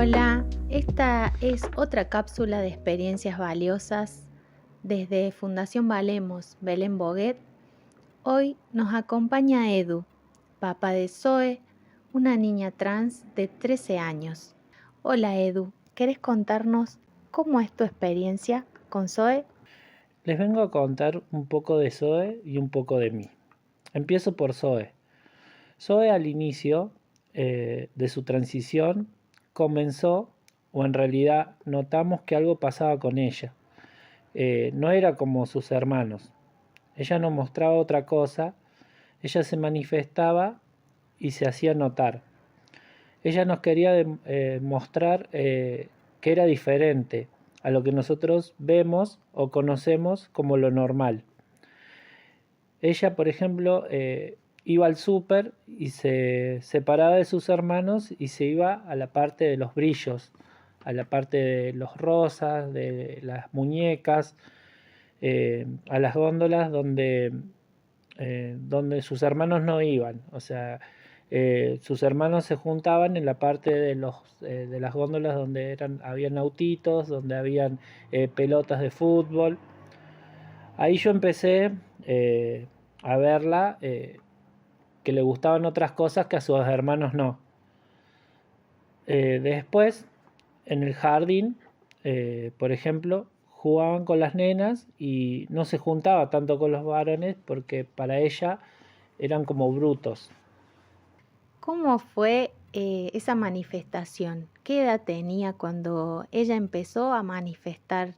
Hola, esta es otra cápsula de experiencias valiosas desde Fundación Valemos, Belén Boguet. Hoy nos acompaña Edu, papá de Zoe, una niña trans de 13 años. Hola Edu, ¿querés contarnos cómo es tu experiencia con Zoe? Les vengo a contar un poco de Zoe y un poco de mí. Empiezo por Zoe. Zoe al inicio de su transición comenzó, o en realidad notamos que algo pasaba con ella. No era como sus hermanos. Ella no mostraba otra cosa, ella se manifestaba y se hacía notar. Ella nos quería mostrar que era diferente a lo que nosotros vemos o conocemos como lo normal. Ella, por ejemplo, iba al súper y se separaba de sus hermanos y se iba a la parte de los brillos, a la parte de los rosas, de las muñecas, a las góndolas donde sus hermanos no iban. O sea, sus hermanos se juntaban en la parte de las góndolas donde habían autitos, donde habían pelotas de fútbol. Ahí yo empecé a verla que le gustaban otras cosas que a sus hermanos no. Después, en el jardín, por ejemplo, jugaban con las nenas y no se juntaba tanto con los varones porque para ella eran como brutos. ¿Cómo fue esa manifestación? ¿Qué edad tenía cuando ella empezó a manifestar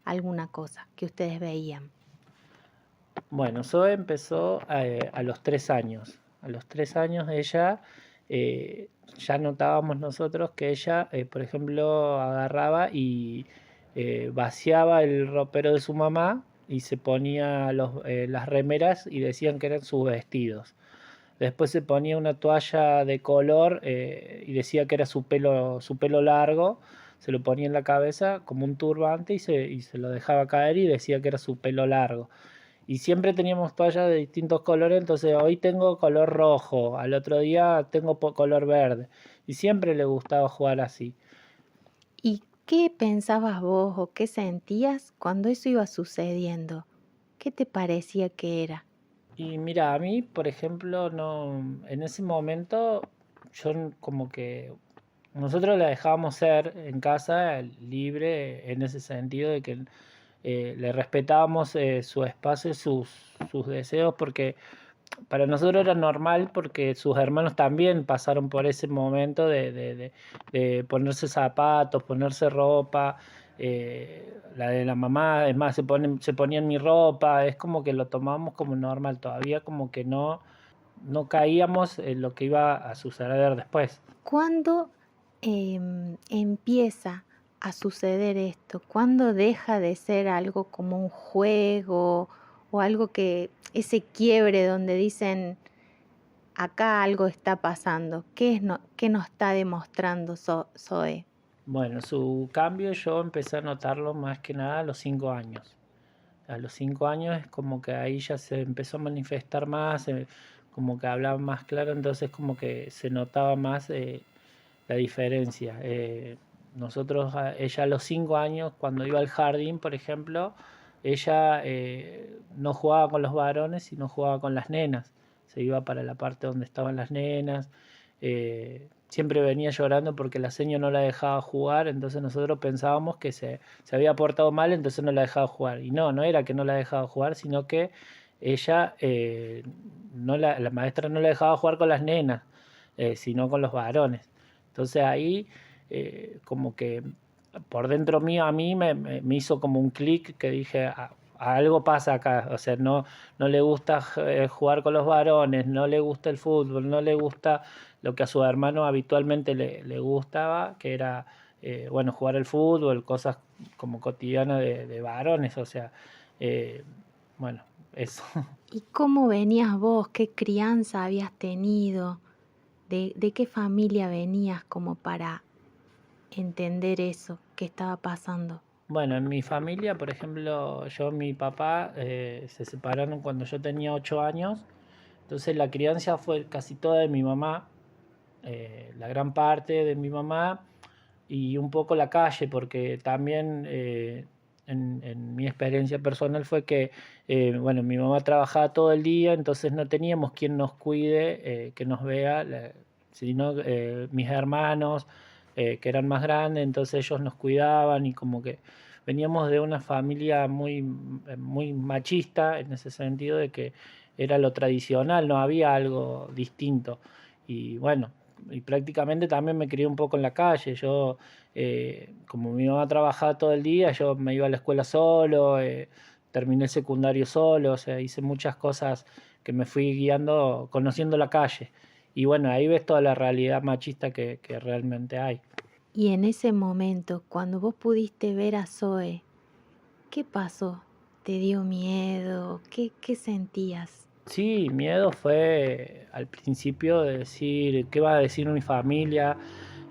alguna cosa que ustedes veían? Bueno, Zoe empezó a los 3 años. A los 3 años ella, ya notábamos nosotros que ella, por ejemplo, agarraba y vaciaba el ropero de su mamá y se ponía las remeras y decían que eran sus vestidos. Después se ponía una toalla de color y decía que era su pelo largo. Se lo ponía en la cabeza como un turbante y se lo dejaba caer y decía que era su pelo largo. Y siempre teníamos toallas de distintos colores, entonces hoy tengo color rojo, al otro día tengo color verde. Y siempre le gustaba jugar así. ¿Y qué pensabas vos o qué sentías cuando eso iba sucediendo? ¿Qué te parecía que era? Y mira, a mí, por ejemplo, no, en ese momento yo como que nosotros la dejábamos ser en casa libre en ese sentido de que le respetábamos su espacio y sus deseos porque para nosotros era normal porque sus hermanos también pasaron por ese momento de ponerse zapatos, ponerse ropa, la de la mamá, es más, se ponían mi ropa, es como que lo tomamos como normal, todavía como que no caíamos en lo que iba a suceder después. ¿Cuándo empieza a suceder esto? ¿Cuándo deja de ser algo como un juego o algo que ese quiebre donde dicen acá algo está pasando? ¿Qué nos está demostrando Zoe? Bueno, su cambio yo empecé a notarlo más que nada a los 5 años. A los 5 años es como que ahí ya se empezó a manifestar más, como que hablaba más claro, entonces como que se notaba más la diferencia. Nosotros, ella a los 5 años, cuando iba al jardín, por ejemplo, ella no jugaba con los varones, sino jugaba con las nenas. Se iba para la parte donde estaban las nenas. Siempre venía llorando porque la seño no la dejaba jugar, entonces nosotros pensábamos que se había portado mal, entonces no la dejaba jugar. Y no era que no la dejaba jugar, sino que ella, la maestra no la dejaba jugar con las nenas, sino con los varones. Entonces ahí como que por dentro mío a mí me hizo como un clic que dije, algo pasa acá, o sea, no le gusta jugar con los varones, no le gusta el fútbol, no le gusta lo que a su hermano habitualmente le gustaba, que era, bueno, jugar el fútbol, cosas como cotidianas de varones, o sea, eh, bueno, eso. ¿Y cómo venías vos? ¿Qué crianza habías tenido? ¿De qué familia venías como para entender eso que estaba pasando? Bueno, en mi familia, por ejemplo, mi papá se separaron cuando yo tenía 8 años, entonces la crianza fue casi toda de mi mamá, la gran parte de mi mamá, y un poco la calle, porque también en mi experiencia personal fue que, bueno, mi mamá trabajaba todo el día, entonces no teníamos quien nos cuide, que nos vea, sino mis hermanos, que eran más grandes, entonces ellos nos cuidaban y como que veníamos de una familia muy machista en ese sentido de que era lo tradicional, no había algo distinto. Y bueno, y prácticamente también me crié un poco en la calle. Yo, como mi mamá trabajaba todo el día, yo me iba a la escuela solo, terminé el secundario solo, o sea, hice muchas cosas que me fui guiando, conociendo la calle. Y bueno, ahí ves toda la realidad machista que realmente hay. Y en ese momento, cuando vos pudiste ver a Zoe, ¿qué pasó? ¿Te dio miedo? ¿Qué sentías? Sí, miedo fue al principio de decir, ¿qué va a decir mi familia?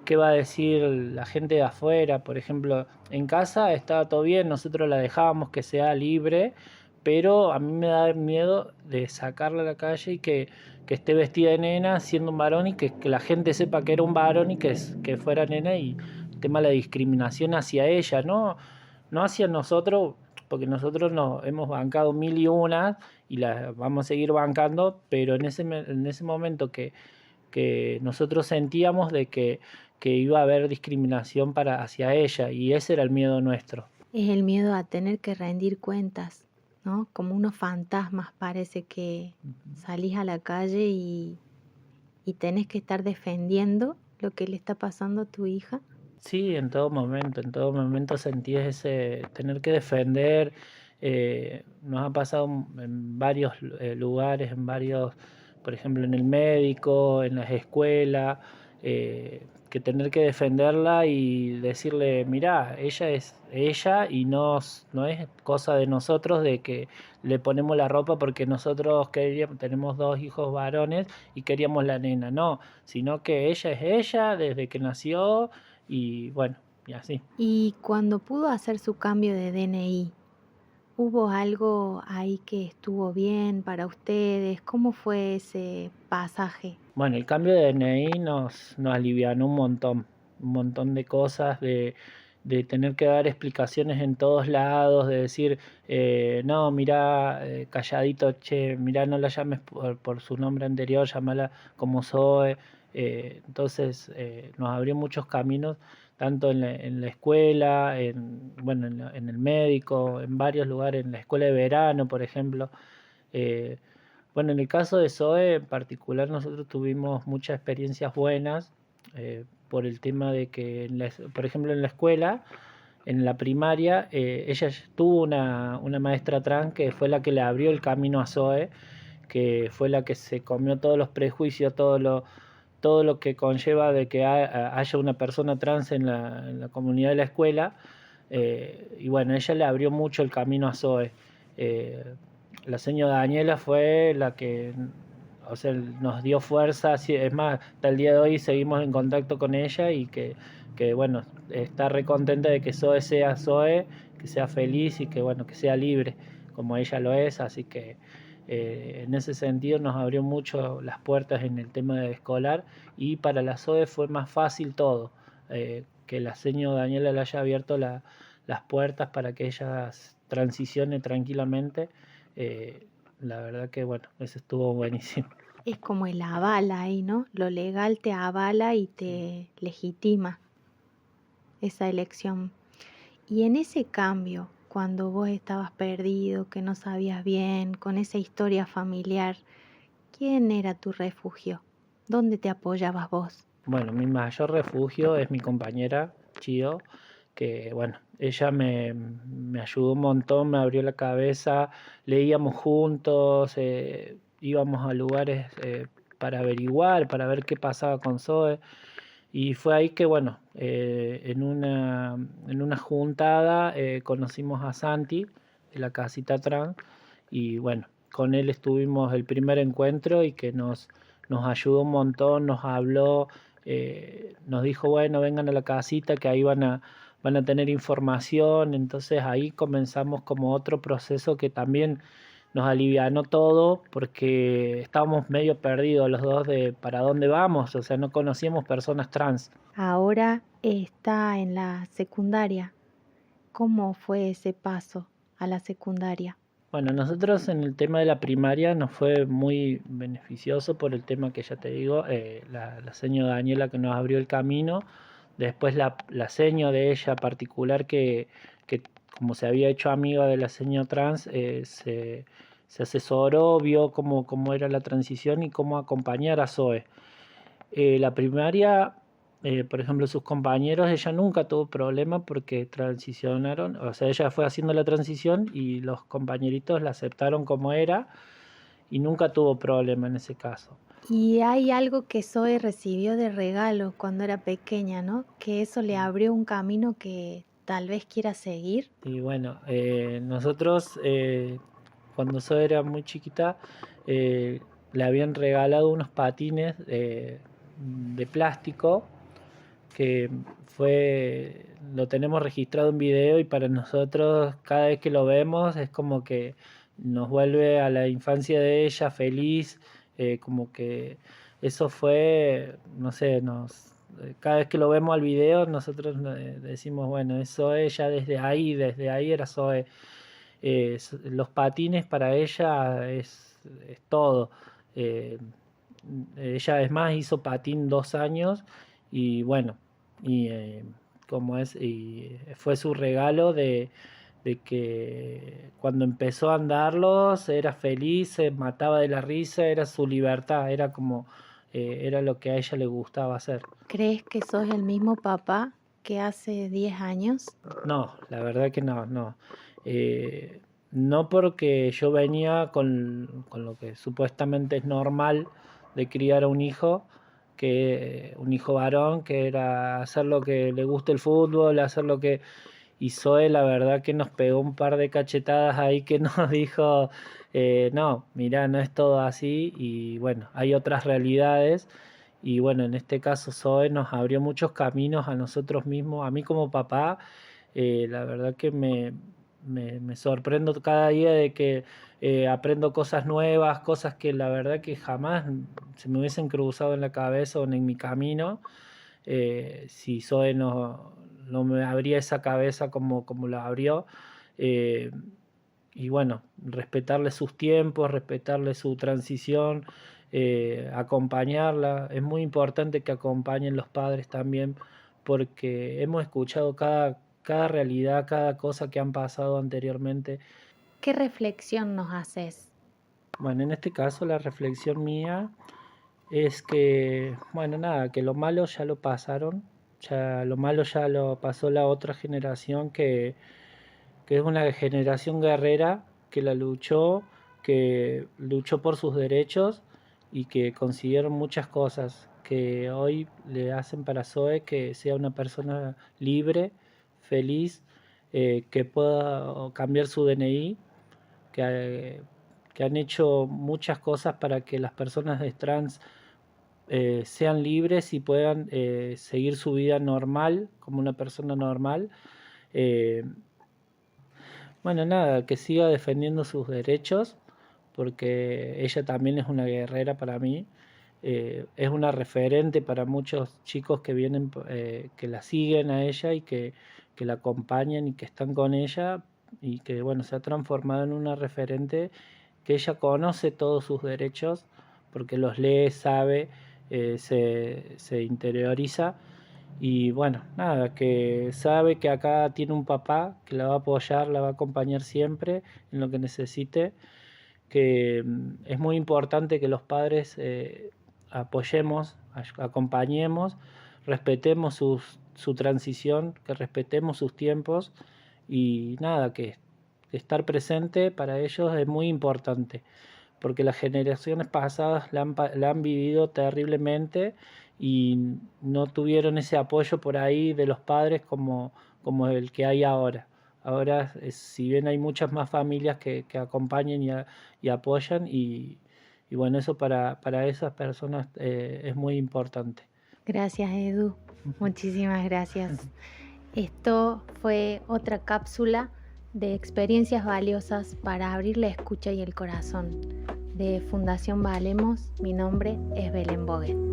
¿Qué va a decir la gente de afuera? Por ejemplo, en casa estaba todo bien, nosotros la dejábamos que sea libre, pero a mí me da miedo de sacarla a la calle y que esté vestida de nena siendo un varón y que la gente sepa que era un varón y que fuera nena y el tema de la discriminación hacia ella, no hacia nosotros, porque nosotros nos hemos bancado mil y una y las vamos a seguir bancando, pero en ese momento que nosotros sentíamos de que iba a haber discriminación hacia ella y ese era el miedo nuestro. Es el miedo a tener que rendir cuentas, ¿no? Como unos fantasmas parece que salís a la calle y tenés que estar defendiendo lo que le está pasando a tu hija. Sí, en todo momento sentí ese tener que defender. Nos ha pasado en varios lugares, en varios, por ejemplo, en el médico, en las escuelas, que tener que defenderla y decirle, mirá, ella es ella y no es cosa de nosotros de que le ponemos la ropa porque nosotros queríamos, tenemos dos hijos varones y queríamos la nena, no, sino que ella es ella desde que nació y bueno, y así. Y cuando pudo hacer su cambio de DNI, ¿hubo algo ahí que estuvo bien para ustedes? ¿Cómo fue ese pasaje? Bueno, el cambio de DNI nos alivianó un montón de cosas, de tener que dar explicaciones en todos lados, de decir, no, mira, calladito, che, mira, no la llames por su nombre anterior, llámala como Zoe. Entonces, nos abrió muchos caminos, tanto en la escuela, bueno, en el médico, en varios lugares, en la escuela de verano, por ejemplo. Eh, bueno, en el caso de Zoe en particular nosotros tuvimos muchas experiencias buenas por el tema de que, por ejemplo, en la escuela, en la primaria, ella tuvo una maestra trans que fue la que le abrió el camino a Zoe, que fue la que se comió todos los prejuicios, todo lo que conlleva de que haya una persona trans en la comunidad de la escuela. Y bueno, ella le abrió mucho el camino a Zoe. Eh, la señora Daniela fue la que, o sea, nos dio fuerza, es más, hasta el día de hoy seguimos en contacto con ella y que bueno, está re contenta de que Zoe, que sea feliz y que bueno, que sea libre, como ella lo es, así que en ese sentido nos abrió mucho las puertas en el tema de escolar y para la Zoe fue más fácil todo, que la señora Daniela le haya abierto las puertas para que ella transicione tranquilamente. eh, la verdad que bueno, eso estuvo buenísimo. Es como el avala ahí, ¿no? Lo legal te avala y te legitima esa elección. Y en ese cambio, cuando vos estabas perdido, que no sabías bien, con esa historia familiar, ¿quién era tu refugio? ¿Dónde te apoyabas vos? Bueno, mi mayor refugio es mi compañera Chio, que bueno, ella me ayudó un montón, me abrió la cabeza, leíamos juntos, íbamos a lugares para averiguar, para ver qué pasaba con Zoe. Y fue ahí que, bueno, en una juntada conocimos a Santi de la casita trans y bueno, con él estuvimos el primer encuentro y que nos ayudó un montón, nos habló, nos dijo, bueno, vengan a la casita que ahí van a tener información. Entonces ahí comenzamos como otro proceso que también nos alivianó todo porque estábamos medio perdidos los dos de para dónde vamos, o sea, no conocíamos personas trans. Ahora está en la secundaria. ¿Cómo fue ese paso a la secundaria? Bueno, nosotros en el tema de la primaria nos fue muy beneficioso por el tema que ya te digo, la seño Daniela que nos abrió el camino, después la seño de ella particular que como se había hecho amiga de la seño trans, se asesoró, vio cómo era la transición y cómo acompañar a Zoe. La primaria, por ejemplo, sus compañeros, ella nunca tuvo problema porque transicionaron, o sea, ella fue haciendo la transición y los compañeritos la aceptaron como era y nunca tuvo problema en ese caso. Y hay algo que Zoe recibió de regalo cuando era pequeña, ¿no? Que eso le abrió un camino que tal vez quiera seguir. Y bueno, nosotros cuando Zoe era muy chiquita, le habían regalado unos patines de plástico que lo tenemos registrado en video y para nosotros cada vez que lo vemos es como que nos vuelve a la infancia de ella feliz, como que eso fue, no sé, cada vez que lo vemos al video nosotros decimos, bueno, eso ella desde ahí era Zoe. Los patines para ella es todo. Eh, Ella es más hizo patín 2 años y bueno, y y fue su regalo de que cuando empezó a andarlos era feliz, se mataba de la risa, era su libertad, era lo que a ella le gustaba hacer. ¿Crees que sos el mismo papá que hace 10 años? No, la verdad que no, no. No porque yo venía con lo que supuestamente es normal de criar a un hijo, que un hijo varón, que era hacer lo que le guste el fútbol, hacer lo que... Y Zoe la verdad que nos pegó un par de cachetadas ahí que nos dijo, no, mirá, no es todo así y bueno, hay otras realidades. Y bueno, en este caso Zoe nos abrió muchos caminos a nosotros mismos, a mí como papá, la verdad que me sorprendo cada día de que aprendo cosas nuevas, cosas que la verdad que jamás se me hubiesen cruzado en la cabeza o en mi camino, si Zoe no me abría esa cabeza como la abrió. eh, y bueno, respetarle sus tiempos, respetarle su transición, acompañarla. Es muy importante que acompañen los padres también porque hemos escuchado cada realidad, cada cosa que han pasado anteriormente. ¿Qué reflexión nos haces? Bueno, en este caso la reflexión mía es que, bueno, nada, que lo malo ya lo pasaron, ya lo malo ya lo pasó la otra generación que es una generación guerrera que luchó por sus derechos y que consiguieron muchas cosas que hoy le hacen para Zoe que sea una persona libre, feliz, que pueda cambiar su DNI, que, que han hecho muchas cosas para que las personas trans sean libres y puedan seguir su vida normal, como una persona normal. Eh, bueno, nada, que siga defendiendo sus derechos, porque ella también es una guerrera para mí. Es una referente para muchos chicos que vienen, que la siguen a ella y que la acompañan y que están con ella y que, bueno, se ha transformado en una referente que ella conoce todos sus derechos porque los lee, sabe, se interioriza y bueno, nada, que sabe que acá tiene un papá que la va a apoyar, la va a acompañar siempre en lo que necesite, que es muy importante que los padres apoyemos, acompañemos, respetemos su transición, que respetemos sus tiempos y nada, que estar presente para ellos es muy importante, porque las generaciones pasadas la han vivido terriblemente y no tuvieron ese apoyo por ahí de los padres como el que hay ahora. Ahora, si bien hay muchas más familias que acompañan y apoyan, y bueno, eso para esas personas es muy importante. Gracias, Edu. Muchísimas gracias. Esto fue otra cápsula de experiencias valiosas para abrir la escucha y el corazón. De Fundación Valemos, mi nombre es Belén Boguet.